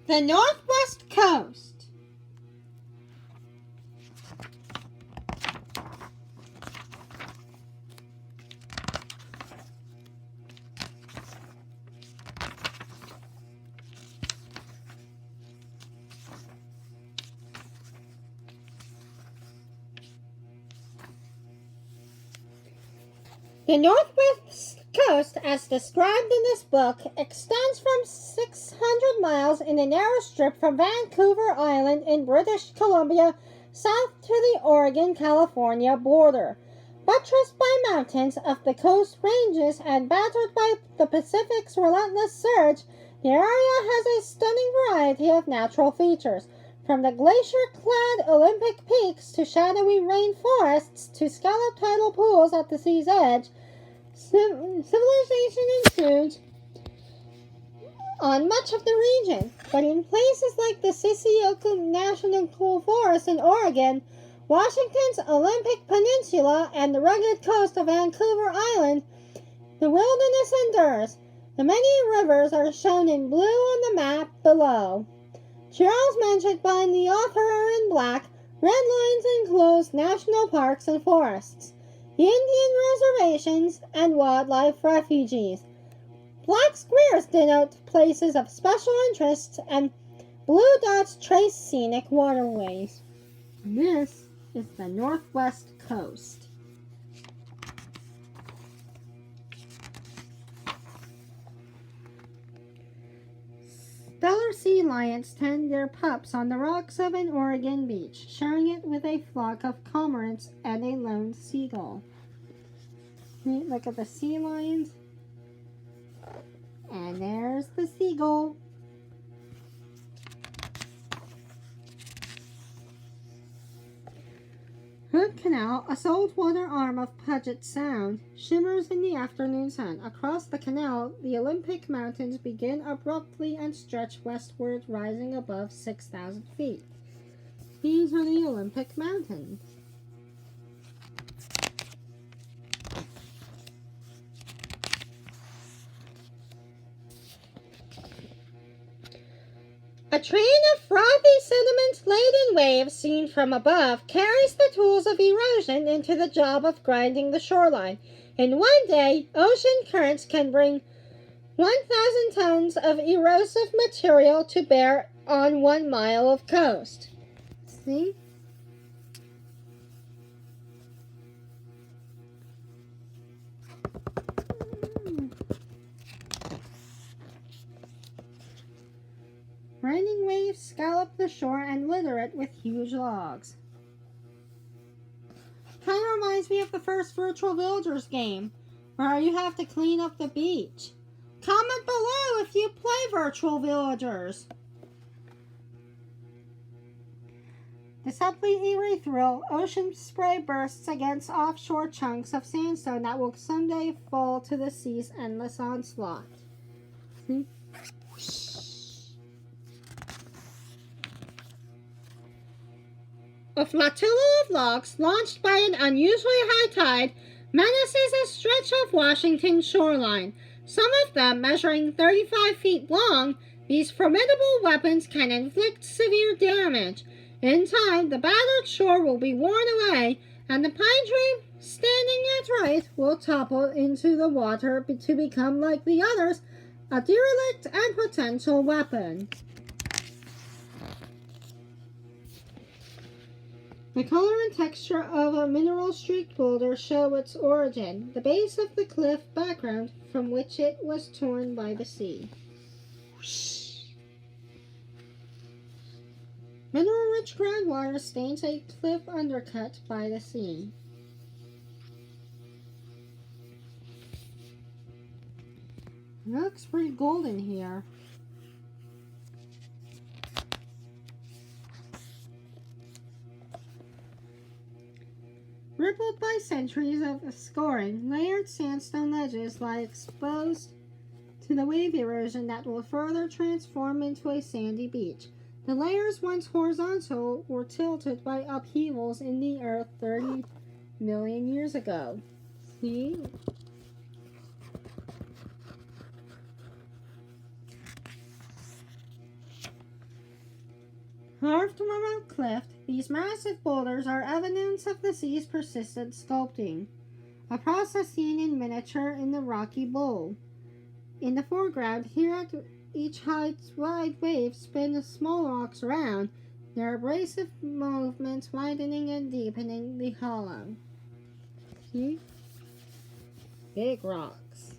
The Northwest Coast. The Northwest Coast, as described in this book, extends from 600 miles in a narrow strip from Vancouver Island in British Columbia south to the Oregon-California border. Buttressed by mountains of the Coast Ranges and battered by the Pacific's relentless surge, the area has a stunning variety of natural features, from the glacier-clad Olympic peaks to shadowy rainforests to scalloped tidal pools at the sea's edge. Civilization intrudes on much of the region, but in places like the Sisseoka National Forest in Oregon, Washington's Olympic Peninsula, and the rugged coast of Vancouver Island, the wilderness endures. The many rivers are shown in blue on the map below. Trails mentioned by the author are in black. Red lines enclose national parks and forests, Indian reservations, and wildlife refuges. Black squares denote places of special interest, and blue dots trace scenic waterways. This is the Northwest Coast. Stellar sea lions tend their pups on the rocks of an Oregon beach, sharing it with a flock of cormorants and a lone seagull. Look at the sea lions. And there's the seagull. Hood Canal, a saltwater arm of Puget Sound, shimmers in the afternoon sun. Across the canal, the Olympic Mountains begin abruptly and stretch westward, rising above 6,000 feet. These are the Olympic Mountains. A train of frothy sediment-laden waves seen from above carries the tools of erosion into the job of grinding the shoreline. In one day, ocean currents can bring 1,000 tons of erosive material to bear on 1 mile of coast. See? Grinding waves scallop the shore and litter it with huge logs. Kind of reminds me of the first Virtual Villagers game, where you have to clean up the beach. Comment below if you play Virtual Villagers. Deceptively ethereal, ocean spray bursts against offshore chunks of sandstone that will someday fall to the sea's endless onslaught. See? A flotilla of logs, launched by an unusually high tide, menaces a stretch of Washington shoreline. Some of them measuring 35 feet long, these formidable weapons can inflict severe damage. In time, the battered shore will be worn away, and the pine tree, standing at right, will topple into the water to become, like the others, a derelict and potential weapon. The color and texture of a mineral-streaked boulder show its origin, the base of the cliff background from which it was torn by the sea. Mineral-rich groundwater stains a cliff undercut by the sea. It looks pretty golden here. Rippled by centuries of scoring, layered sandstone ledges lie exposed to the wave erosion that will further transform into a sandy beach. The layers, once horizontal, were tilted by upheavals in the earth 30 million years ago. See? Carved from a rock cliff, these massive boulders are evidence of the sea's persistent sculpting, a process seen in miniature in the rocky bowl. In the foreground, here at each height's wide waves spin the small rocks around, their abrasive movements widening and deepening the hollow. See? Big rocks.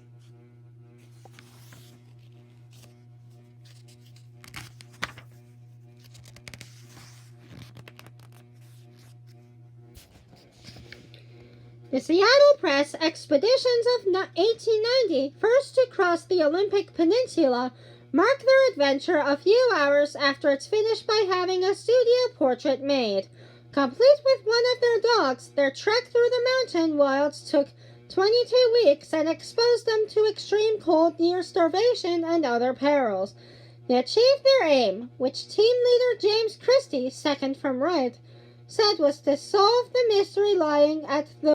The Seattle Press expeditions of 1890, first to cross the Olympic Peninsula, mark their adventure a few hours after it's finished by having a studio portrait made. Complete with one of their dogs, their trek through the mountain wilds took 22 weeks and exposed them to extreme cold, near starvation, and other perils. They achieved their aim, which team leader James Christie, second from right, said was to solve the mystery lying at the